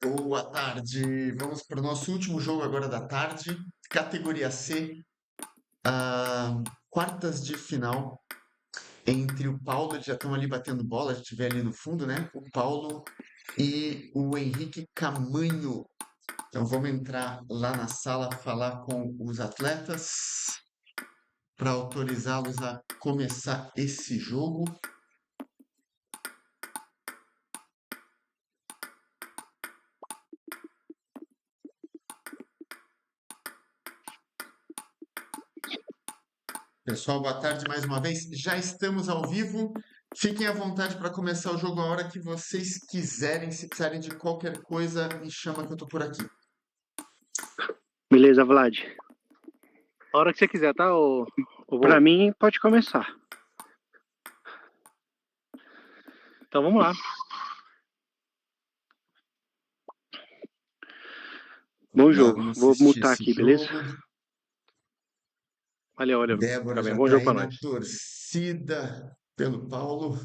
Boa tarde. Vamos para o nosso último jogo agora da tarde, categoria C, quartas de final entre o Paulo, eles já estão ali batendo bola, a gente vê ali no fundo, né? O Paulo e o Henrique Camanho. Então vamos entrar lá na sala, falar com os atletas para autorizá-los a começar esse jogo. Pessoal, boa tarde mais uma vez. Já estamos ao vivo. Fiquem à vontade para começar o jogo a hora que vocês quiserem. Se precisarem de qualquer coisa, me chama que eu tô por aqui. Beleza, Vlad. A hora que você quiser, tá? Pra mim, pode começar. Então vamos lá. Bom jogo. Vamos Vou assistir mutar esse aqui, beleza? jogo. Valeu. Débora Tá bem. já Bom tá jogo aí pra na nós. torcida pelo Paulo.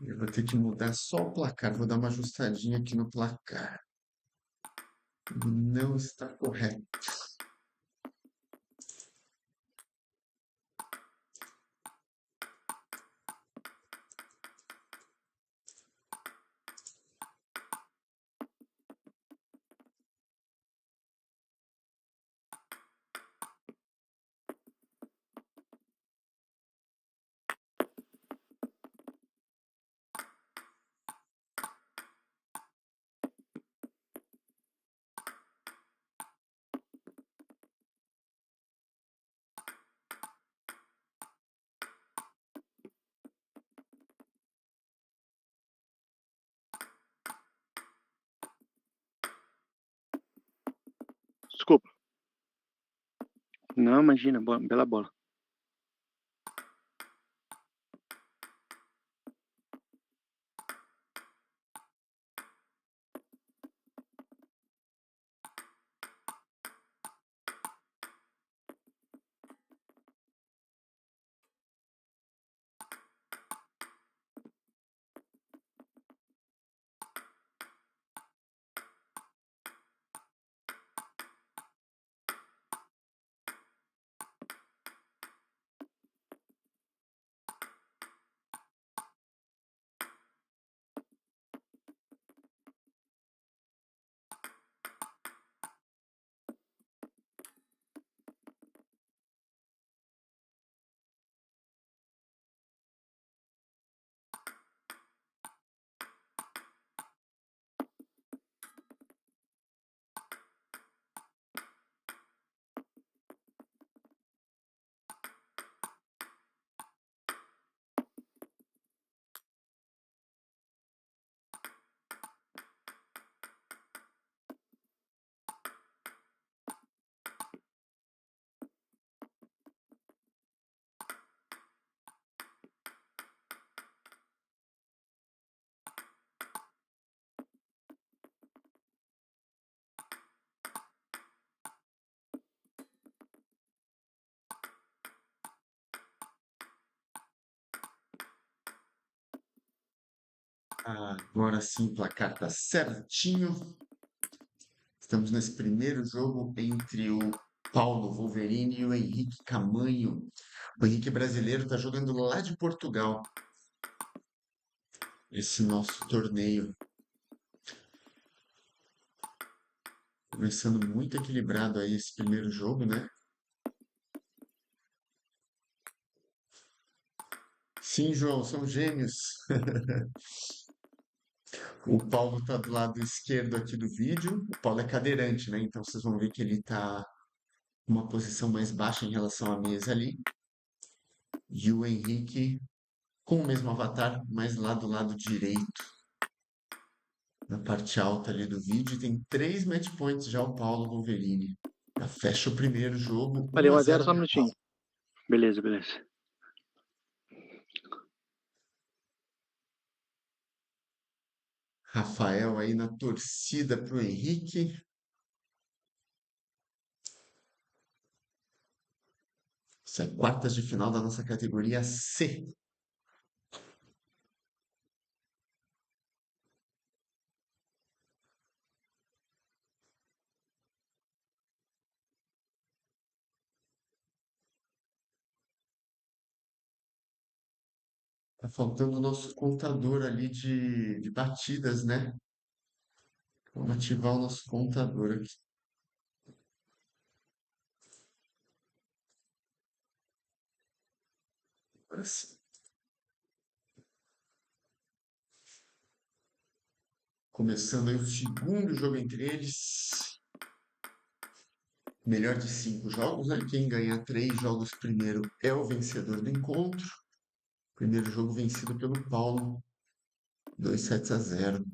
Eu vou ter que mudar só o placar. Vou dar uma ajustadinha aqui no placar. Não está correto. Desculpa. Não, imagina, bela bola. Agora sim, o placar está certinho. Estamos nesse primeiro jogo entre o Paulo Wolverine e o Henrique Camanho. O Henrique brasileiro está jogando lá de Portugal. Esse nosso torneio. Começando muito equilibrado aí esse primeiro jogo, né? Sim, João, são gêmeos. O Paulo está do lado esquerdo aqui do vídeo. O Paulo é cadeirante, né? Então vocês vão ver que ele está uma posição mais baixa em relação à mesa ali. E o Henrique com o mesmo avatar, mas lá do lado direito, na parte alta ali do vídeo. Tem 3 match points já o Paulo Wolverine. Já fecha o primeiro jogo, 1 Valeu, a 1-0, 0 só um para o minutinho. Paulo. Beleza. Rafael aí na torcida para o Henrique. Isso é quartas de final da nossa categoria C. Tá faltando o nosso contador ali de batidas, né? Vamos ativar o nosso contador aqui. Agora sim. Começando aí o segundo jogo entre eles. Melhor de 5 jogos, né? Quem ganhar 3 jogos primeiro é o vencedor do encontro. Primeiro jogo vencido pelo Paulo, 2 sets a 0.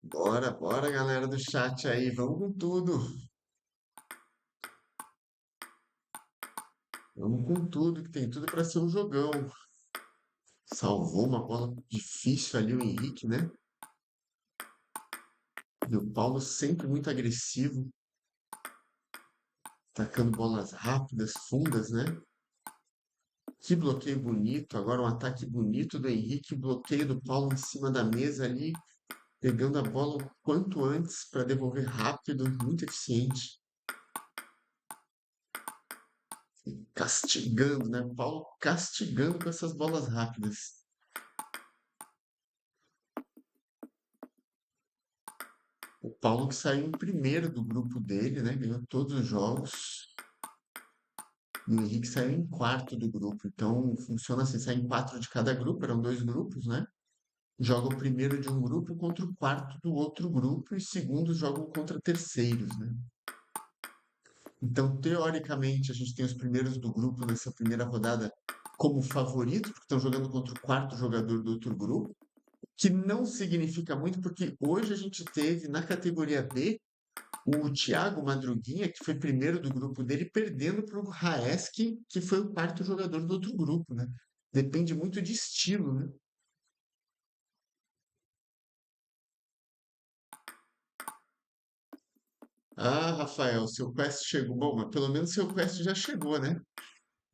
Bora, bora, galera do chat aí, vamos com tudo. Vamos com tudo, que tem tudo para ser um jogão. Salvou uma bola difícil ali o Henrique, né? E o Paulo sempre muito agressivo, atacando bolas rápidas, fundas, né? Que bloqueio bonito. Agora um ataque bonito do Henrique, bloqueio do Paulo em cima da mesa ali, pegando a bola o quanto antes para devolver rápido, muito eficiente. E castigando, né? Paulo castigando com essas bolas rápidas. O Paulo que saiu em primeiro do grupo dele, né? Ganhou todos os jogos. E o Henrique saiu em quarto do grupo. Então funciona assim, sai em 4 de cada grupo, eram 2 grupos, né? Joga o primeiro de um grupo contra o quarto do outro grupo e segundos jogam contra terceiros, né? Então, teoricamente, a gente tem os primeiros do grupo nessa primeira rodada como favoritos, porque estão jogando contra o quarto jogador do outro grupo, que não significa muito, porque hoje a gente teve na categoria B o Thiago Madruguinha, que foi primeiro do grupo dele, perdendo para o Raesk, que foi o quarto jogador do outro grupo, né? Depende muito de estilo, né? Ah, Rafael, seu quest chegou. Bom, mas pelo menos seu quest já chegou, né?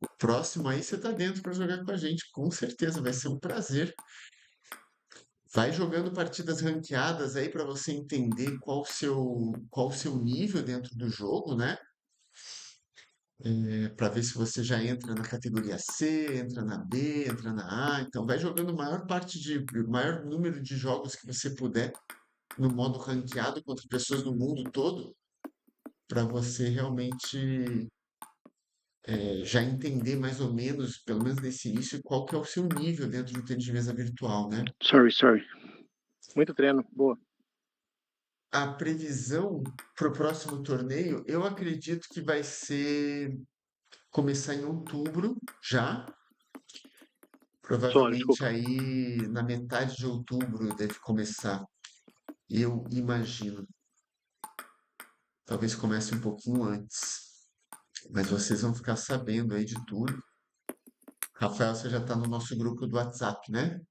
O próximo aí você tá dentro para jogar com a gente, com certeza, vai ser um prazer. Vai jogando partidas ranqueadas aí para você entender qual o seu nível dentro do jogo, né? Para ver se você já entra na categoria C, entra na B, entra na A. Então, vai jogando o maior número de jogos que você puder no modo ranqueado contra pessoas do mundo todo, para você realmente já entender mais ou menos, pelo menos nesse início, qual que é o seu nível dentro do tênis de mesa virtual, né? Sorry. Muito treino. Boa. A previsão para o próximo torneio, eu acredito que vai ser começar em outubro já. Sorry, Provavelmente desculpa. aí na metade de outubro deve começar. Eu imagino. Talvez comece um pouquinho antes. Mas vocês vão ficar sabendo aí de tudo. Rafael, você já está no nosso grupo do WhatsApp, né?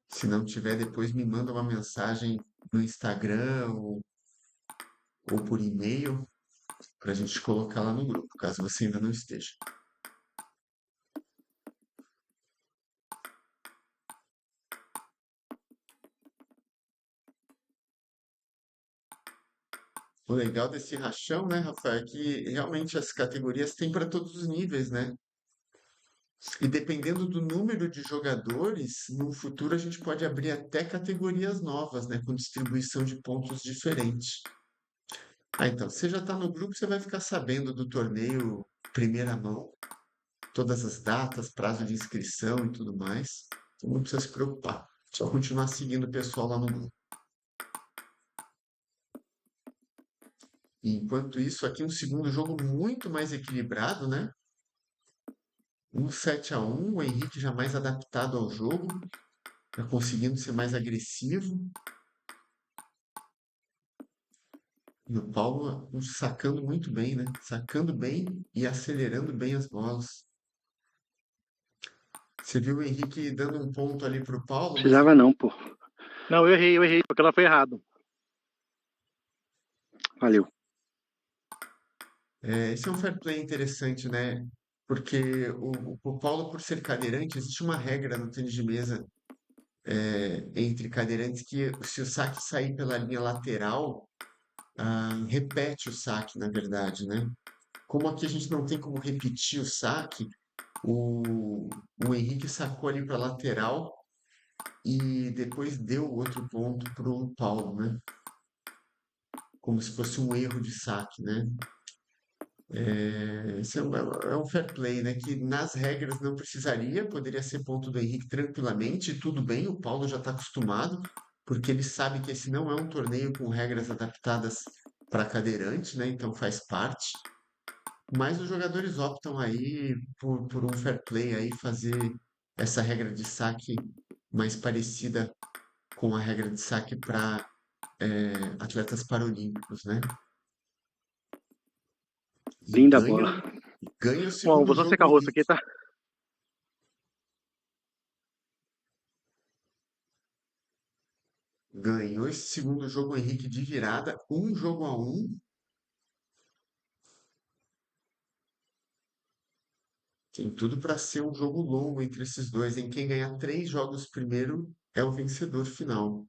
Se não tiver, depois me manda uma mensagem no Instagram ou por e-mail para a gente colocar lá no grupo, caso você ainda não esteja. O legal desse rachão, né, Rafael, é que realmente as categorias têm para todos os níveis, né? E dependendo do número de jogadores, no futuro a gente pode abrir até categorias novas, né, com distribuição de pontos diferente. Ah, então, você já está no grupo, você vai ficar sabendo do torneio primeira mão, todas as datas, prazo de inscrição e tudo mais. Então não precisa se preocupar. Só continuar seguindo o pessoal lá no grupo. E enquanto isso, aqui um segundo jogo muito mais equilibrado, né? 7-1, o Henrique já mais adaptado ao jogo, já conseguindo ser mais agressivo. E o Paulo sacando muito bem, né? Sacando bem e acelerando bem as bolas. Você viu o Henrique dando um ponto ali pro Paulo, mas Precisava não, pô. Não, eu errei, porque ela foi errado. Valeu. esse é um fair play interessante, né? porque o Paulo, por ser cadeirante, existe uma regra no tênis de mesa entre cadeirantes que se o saque sair pela linha lateral, repete o saque, na verdade, né? Como aqui a gente não tem como repetir o saque, o Henrique sacou ali para lateral e depois deu o outro ponto para o Paulo, né? Como se fosse um erro de saque, né? Isso é um fair play, né? Que nas regras não precisaria, poderia ser ponto do Henrique tranquilamente, e tudo bem, o Paulo já está acostumado, porque ele sabe que esse não é um torneio com regras adaptadas para cadeirante, né? Então faz parte. Mas os jogadores optam aí por um fair play aí, fazer essa regra de saque mais parecida com a regra de saque para atletas paralímpicos, né? E Linda ganha, bola. ganha o Bom, segundo vou só jogo, secar o rosto aqui, Henrique. tá? Ganhou esse segundo jogo, Henrique, de virada, 1-1. Tem tudo para ser um jogo longo entre esses dois. Em quem ganhar 3 jogos primeiro é o vencedor final.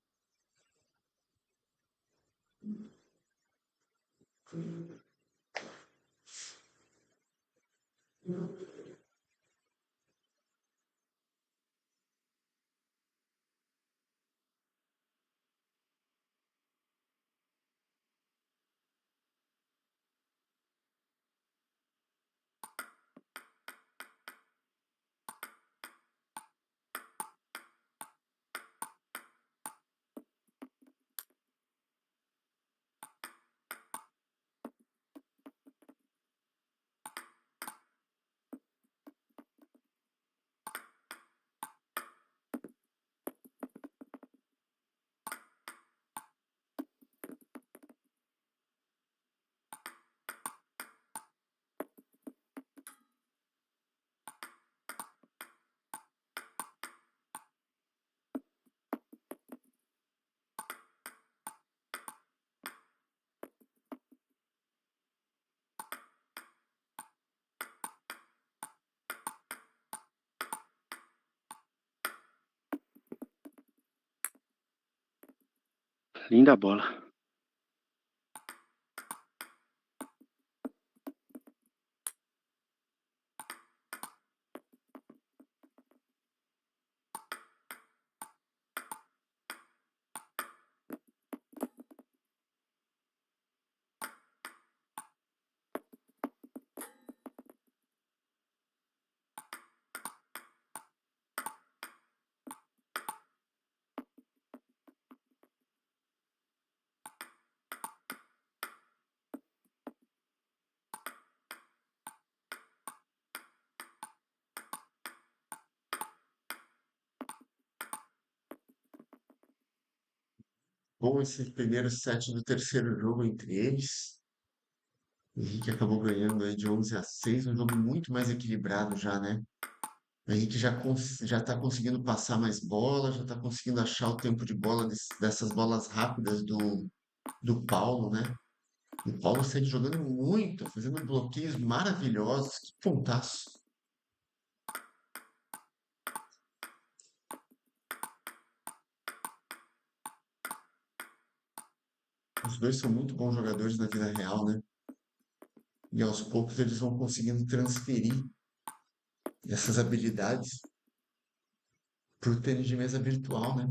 Linda bola. Bom esse primeiro set do terceiro jogo entre eles. O Henrique acabou ganhando aí de 11-6, um jogo muito mais equilibrado já, né? O Henrique já está conseguindo passar mais bola, já está conseguindo achar o tempo de bola dessas bolas rápidas do Paulo, né? O Paulo segue jogando muito, fazendo bloqueios maravilhosos. Que pontaço. Os dois são muito bons jogadores na vida real, né? E aos poucos eles vão conseguindo transferir essas habilidades para o tênis de mesa virtual, né?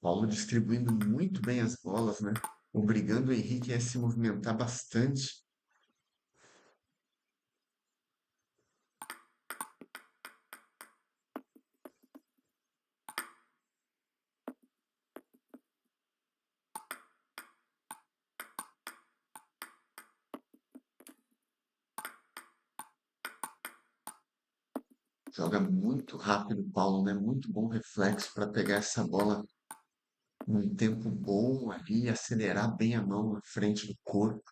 Paulo distribuindo muito bem as bolas, né? Obrigando o Henrique a se movimentar bastante. Joga muito rápido o Paulo, né? Muito bom reflexo para pegar essa bola num tempo bom ali, acelerar bem a mão na frente do corpo.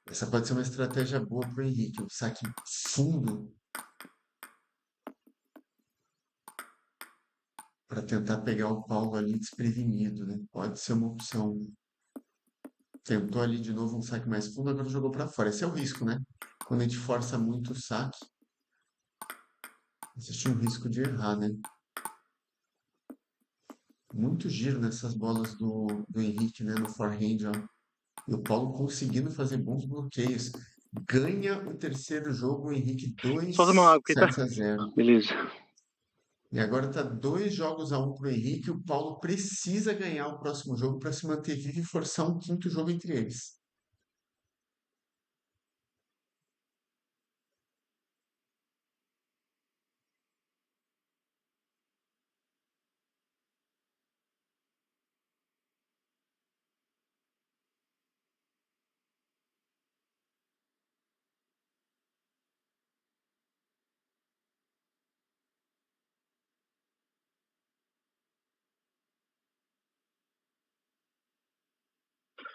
Essa pode ser uma estratégia boa pro Henrique, um saque fundo para tentar pegar o Paulo ali desprevenido, né? Pode ser uma opção. Tentou ali de novo um saque mais fundo, agora jogou para fora. Esse é o risco, né? Quando a gente força muito o saque, existe um risco de errar, né? Muito giro nessas bolas do Henrique, né? No forehand, ó. E o Paulo conseguindo fazer bons bloqueios. Ganha o terceiro jogo, o Henrique Só tomar uma 2 água aqui, tá? sets a 0. Beleza. E agora tá 2 jogos a 1 pro Henrique. O Paulo precisa ganhar o próximo jogo para se manter vivo e forçar um quinto jogo entre eles.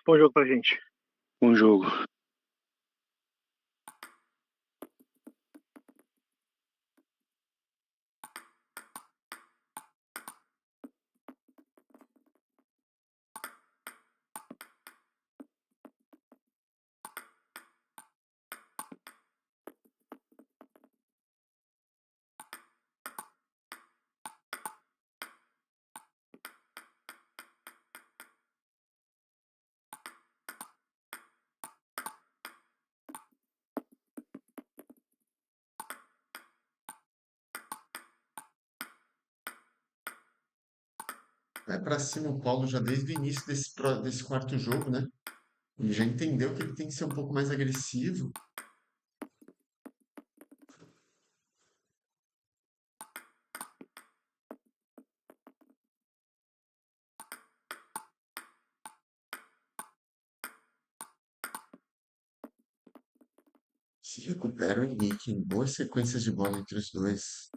Bom jogo pra gente. Bom jogo. Vai para cima o Paulo já desde o início desse quarto jogo, né? Ele já entendeu que ele tem que ser um pouco mais agressivo. Se recupera o Henrique em boas sequências de bola entre os dois.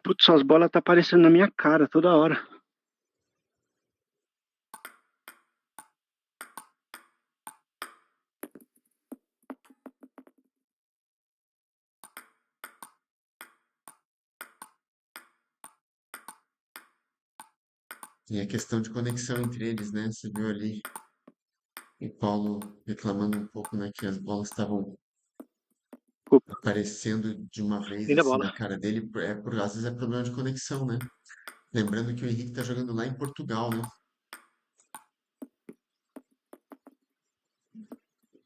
Putz, as bolas tá aparecendo na minha cara toda hora. E a questão de conexão entre eles, né? Você viu ali o Paulo reclamando um pouco, né? Que as bolas estavam Opa, aparecendo de uma vez Linda assim bola. na cara dele. Às vezes é problema de conexão, né? Lembrando que o Henrique tá jogando lá em Portugal, né?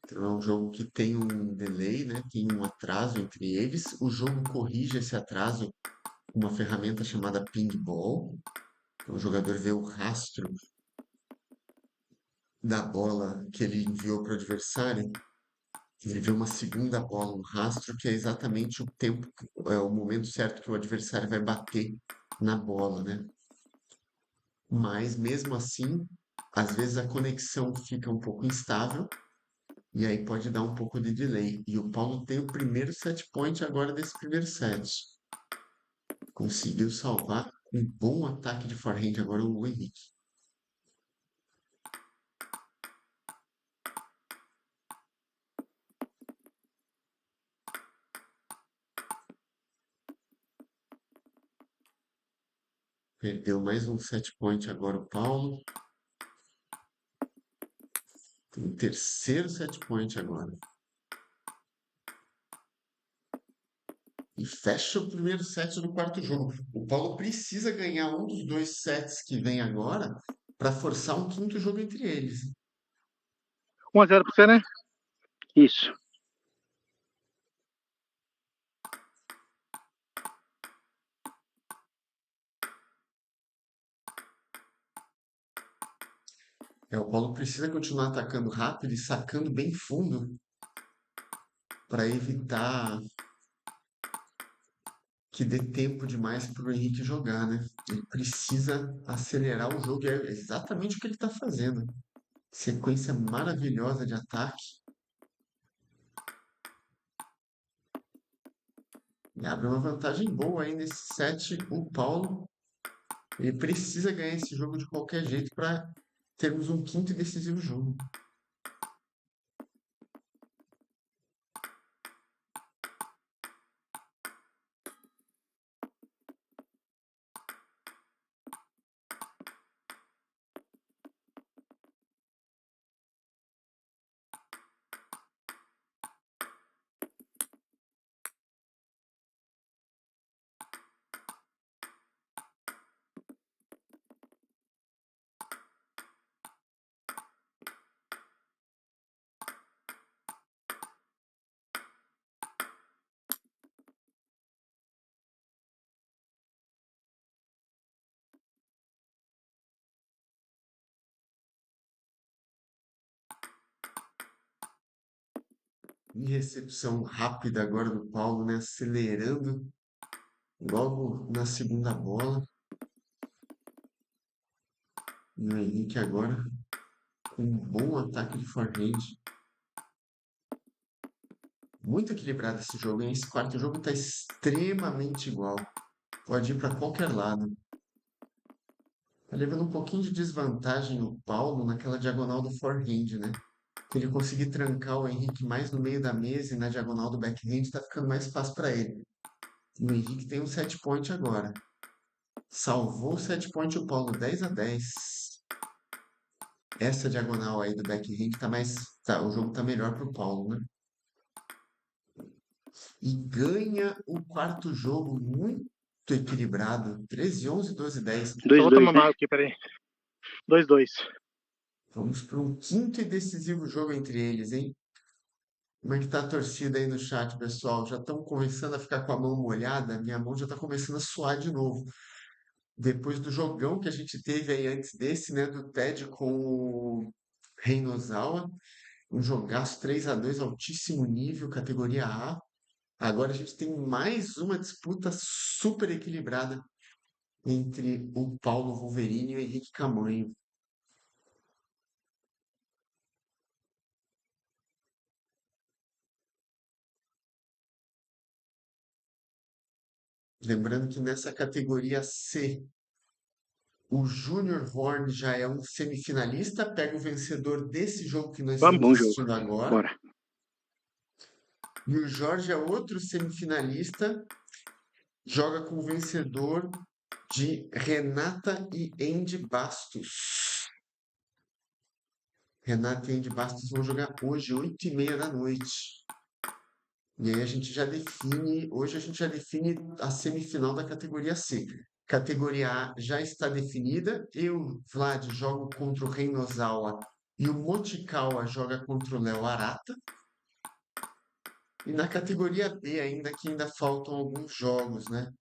Então é um jogo que tem um delay, né? Tem um atraso entre eles. O jogo corrige esse atraso com uma ferramenta chamada ping ball. Então, o jogador vê o rastro da bola que ele enviou para o adversário. Ele vê uma segunda bola, um rastro, que é exatamente o tempo, é o momento certo que o adversário vai bater na bola, né? Mas mesmo assim, às vezes a conexão fica um pouco instável e aí pode dar um pouco de delay. E o Paulo tem o primeiro set point agora desse primeiro set. Conseguiu salvar um bom ataque de forehand agora o Henrique. Perdeu mais um set point agora o Paulo. Tem o terceiro set point agora. E fecha o primeiro set do quarto jogo. O Paulo precisa ganhar um dos 2 sets que vem agora para forçar um quinto jogo entre eles. 1-0 pra você, né? isso. O Paulo precisa continuar atacando rápido e sacando bem fundo para evitar que dê tempo demais para o Henrique jogar, né? Ele precisa acelerar o jogo, é exatamente o que ele está fazendo. Sequência maravilhosa de ataque. E abre uma vantagem boa aí nesse set. O Paulo, ele precisa ganhar esse jogo de qualquer jeito para termos um quinto e decisivo jogo. e recepção rápida agora do Paulo, né? Acelerando logo na segunda bola. E o Henrique agora com um bom ataque de forehand. Muito equilibrado esse jogo, hein? Esse quarto jogo tá extremamente igual. Pode ir para qualquer lado. Tá levando um pouquinho de desvantagem o Paulo naquela diagonal do forehand, né? Se ele conseguir trancar o Henrique mais no meio da mesa e na diagonal do backhand, tá ficando mais fácil para ele. E o Henrique tem um set point agora. Salvou o set point o Paulo 10-10. Essa diagonal aí do backhand tá mais. Tá, o jogo tá melhor pro Paulo, né? E ganha o quarto jogo muito equilibrado. 13-11, 12-10. Só vou 2-2, tomar uma né? água aqui, peraí. 2-2. Vamos para um quinto e decisivo jogo entre eles, hein? Como é que tá a torcida aí no chat, pessoal? Já estão começando a ficar com a mão molhada? Minha mão já tá começando a suar de novo. Depois do jogão que a gente teve aí antes desse, né? Do TED com o Reinozawa. Um jogaço 3-2, altíssimo nível, categoria A. Agora a gente tem mais uma disputa super equilibrada entre o Paulo Wolverine e o Henrique Camanho. Lembrando que nessa categoria C, o Junior Horn já é um semifinalista, pega o vencedor desse jogo que nós Vamos, estamos bom jogo. assistindo agora. Bora. E o Jorge é outro semifinalista, joga com o vencedor de Renata e Andy Bastos. Renata e Andy Bastos vão jogar hoje, 8h30 da noite. E aí a gente já define, hoje a gente já define a semifinal da categoria C. Categoria A já está definida. Eu, Vlad, jogo contra o Reinozawa e o Mochikawa joga contra o Léo Arata. E na categoria B ainda, que ainda faltam alguns jogos, né?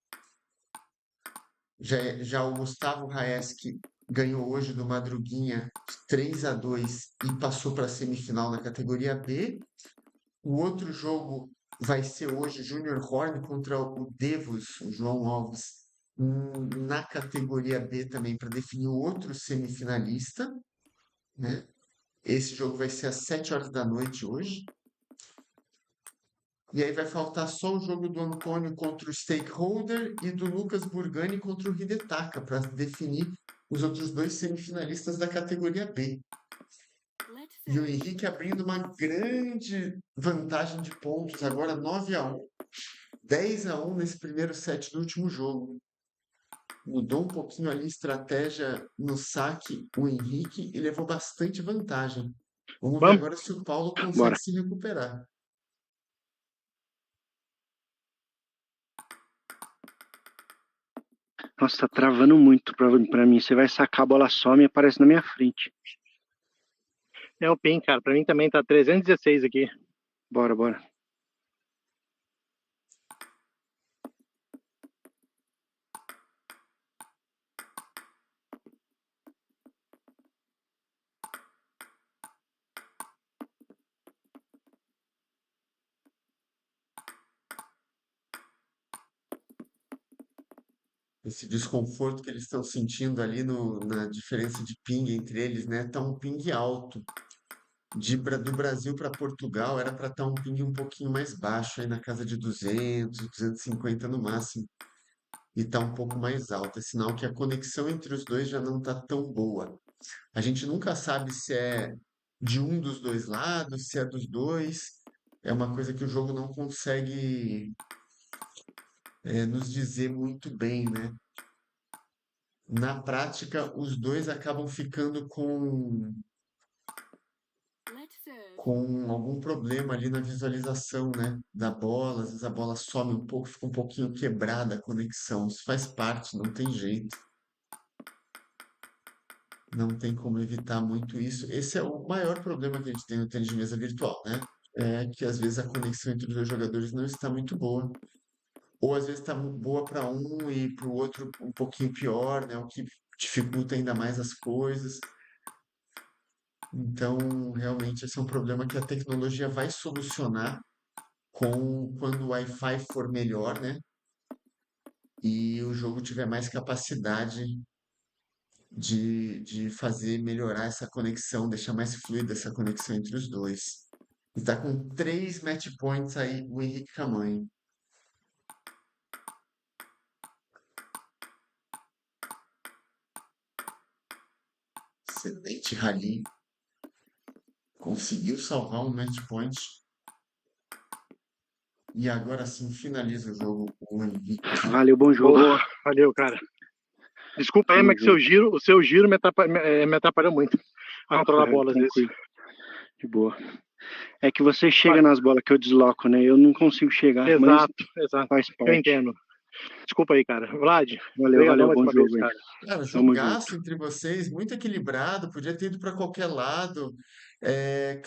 Já o Gustavo Raeski ganhou hoje do Madruguinha 3-2 e passou para a semifinal na categoria B. O outro jogo vai ser hoje Junior Horn contra o Devos, o João Alves, na categoria B também, para definir o outro semifinalista, né? Esse jogo vai ser às 7 horas da noite hoje. E aí vai faltar só o jogo do Antônio contra o Stakeholder e do Lucas Burgani contra o Hidetaka, para definir os outros dois semifinalistas da categoria B. E o Henrique abrindo uma grande vantagem de pontos, agora 9-1. 10-1 nesse primeiro set do último jogo. Mudou um pouquinho ali a estratégia no saque o Henrique e levou bastante vantagem. Vamos ver Vamos? agora se o Paulo consegue Bora. se recuperar. Nossa, tá travando muito pra mim. Você vai sacar a bola some e aparece na minha frente. É o PIN, cara. Pra mim também tá 316 aqui. Bora, bora. Esse desconforto que eles estão sentindo ali na diferença de ping entre eles, né? Tá um ping alto. Do Brasil para Portugal era para estar um ping um pouquinho mais baixo, aí na casa de 200, 250 no máximo. E tá um pouco mais alto. É sinal que a conexão entre os dois já não tá tão boa. A gente nunca sabe se é de um dos dois lados, se é dos dois. É uma coisa que o jogo não consegue nos dizer muito bem, né? Na prática, os dois acabam ficando com algum problema ali na visualização, né, da bola. Às vezes a bola some um pouco, fica um pouquinho quebrada a conexão. Isso faz parte, não tem jeito. Não tem como evitar muito isso. Esse é o maior problema que a gente tem no tênis de mesa virtual, né? É que às vezes a conexão entre os dois jogadores não está muito boa. Ou às vezes está boa para um e para o outro um pouquinho pior, né? O que dificulta ainda mais as coisas. Então, realmente, esse é um problema que a tecnologia vai solucionar quando o Wi-Fi for melhor, né? E o jogo tiver mais capacidade de fazer melhorar essa conexão, deixar mais fluida essa conexão entre os dois. E tá com 3 match points aí o Henrique Camanho. Excelente rally. Conseguiu salvar um match point. E agora sim finaliza o jogo o Henrique. Valeu, bom jogo. Boa, valeu, cara. Desculpa aí, Tamo mas que junto. o seu giro me atrapalhou muito a controlar a bola às vezes. Tranquilo. De boa. É que você chega nas bolas que eu desloco, né? Eu não consigo chegar, mas Exato. faz Eu parte. entendo. Desculpa aí, cara. Vlad, Valeu, obrigadão mais bom uma jogo vez, aí. cara. Cara, Tamo jogaço junto. entre vocês, muito equilibrado, podia ter ido para qualquer lado.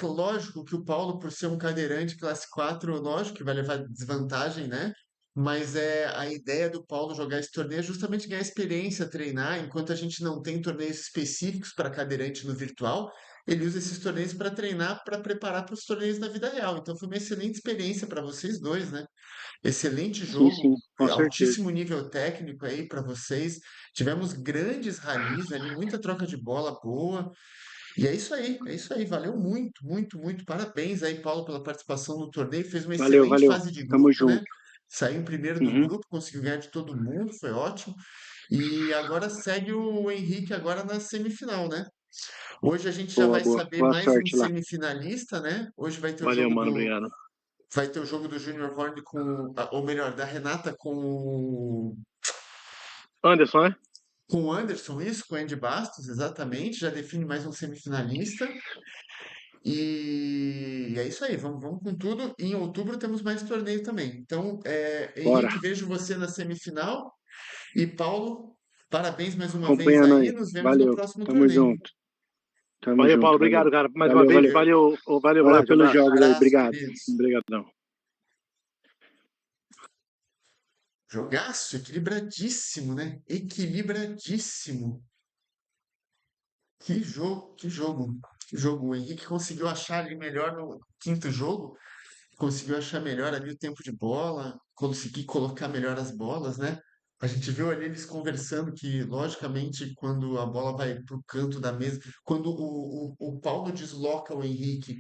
Lógico que o Paulo, por ser um cadeirante classe 4, lógico que vai levar desvantagem, né? Mas a ideia do Paulo jogar esse torneio é justamente ganhar experiência, treinar, enquanto a gente não tem torneios específicos para cadeirante no virtual, ele usa esses torneios para treinar, para preparar para os torneios na vida real. Então foi uma excelente experiência para vocês dois, né? Excelente Sim, jogo, com certeza. altíssimo nível técnico aí para vocês. Tivemos grandes ralis ali, muita troca de bola boa. E é isso aí. Valeu muito, muito, muito. Parabéns aí, Paulo, pela participação no torneio. Fez uma Valeu. excelente fase de Tamo grupo, né? junto. Saiu em primeiro do Uhum. grupo, conseguiu ganhar de todo mundo, foi ótimo. E agora segue o Henrique agora na semifinal, né? Hoje a gente já vai Boa. saber Boa mais um sorte lá. semifinalista, né? Hoje Valeu, mano, obrigado. vai ter o jogo do Junior Horn ou melhor, da Renata Anderson, né? com o Anderson, isso, com o Andy Bastos, exatamente, já define mais um semifinalista. E é isso aí, vamos com tudo. E em outubro temos mais torneio também. Então, Bora. Henrique, vejo você na semifinal. E Paulo, parabéns mais uma vez Acompanha aí. nós. Nos vemos no Valeu. próximo Tamo torneio. junto. Tamo Valeu, Paulo, junto. Valeu. obrigado, cara, mais uma vez. Valeu. Valeu, Valeu Vlad, pelos abraço. jogos aí. Abraço, Obrigado. queridos. Obrigadão. Jogaço, equilibradíssimo, né? Equilibradíssimo. Que jogo, que jogo, que jogo. O Henrique conseguiu achar ali melhor no quinto jogo, conseguiu achar melhor ali o tempo de bola, conseguir colocar melhor as bolas, né? A gente viu ali eles conversando que, logicamente, quando a bola vai para o canto da mesa, quando o Paulo desloca o Henrique,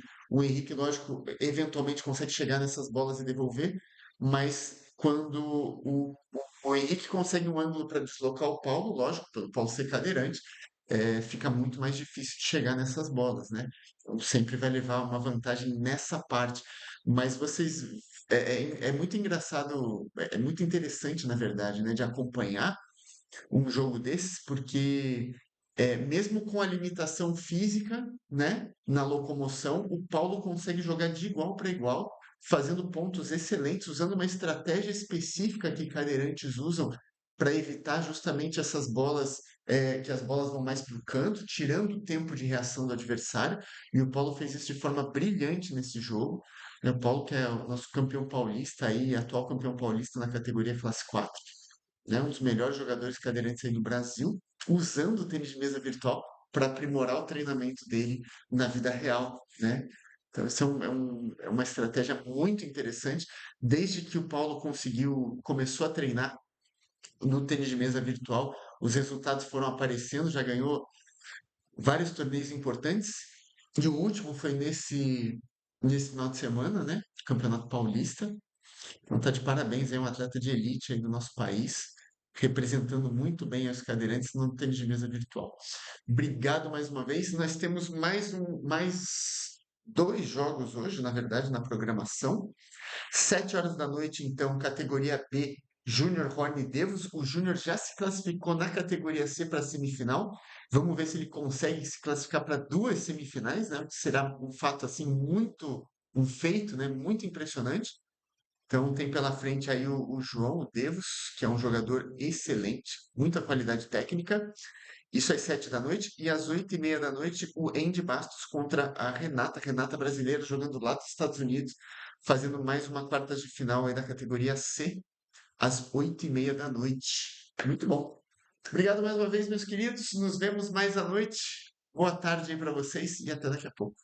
lógico, eventualmente consegue chegar nessas bolas e devolver, mas quando o Henrique consegue um ângulo para deslocar o Paulo, lógico, pelo Paulo ser cadeirante, fica muito mais difícil de chegar nessas bolas, né? Então sempre vai levar uma vantagem nessa parte. Mas vocês. É muito engraçado, é muito interessante, na verdade, né, de acompanhar um jogo desses, porque mesmo com a limitação física, né, na locomoção, o Paulo consegue jogar de igual para igual, fazendo pontos excelentes, usando uma estratégia específica que cadeirantes usam para evitar justamente essas bolas, que as bolas vão mais para o canto, tirando o tempo de reação do adversário. E o Paulo fez isso de forma brilhante nesse jogo. O Paulo, que é o nosso campeão paulista aí, atual campeão paulista na categoria classe 4, né, um dos melhores jogadores cadeirantes aí do Brasil, usando o tênis de mesa virtual para aprimorar o treinamento dele na vida real, né? Então, isso é uma estratégia muito interessante. Desde que o Paulo começou a treinar no tênis de mesa virtual, os resultados foram aparecendo, já ganhou vários torneios importantes. E o último foi nesse final de semana, né? Campeonato Paulista. Então tá de parabéns, é um atleta de elite aí do nosso país, representando muito bem os cadeirantes no tênis de mesa virtual. Obrigado mais uma vez. Nós temos mais dois jogos hoje, na verdade, na programação. 7 horas da noite, então, categoria B, Júnior Horn Devos. O Júnior já se classificou na categoria C para a semifinal. Vamos ver se ele consegue se classificar para duas semifinais, né? Será um fato assim um feito, né? Muito impressionante. Então tem pela frente aí o João, o Devos, que é um jogador excelente, muita qualidade técnica. Isso às 7 da noite. E às 8h30 da noite, o Andy Bastos contra a Renata brasileira, jogando lá dos Estados Unidos, fazendo mais uma quartas de final aí da categoria C, às 8h30 da noite. Muito bom. Obrigado mais uma vez, meus queridos. Nos vemos mais à noite. Boa tarde aí para vocês e até daqui a pouco.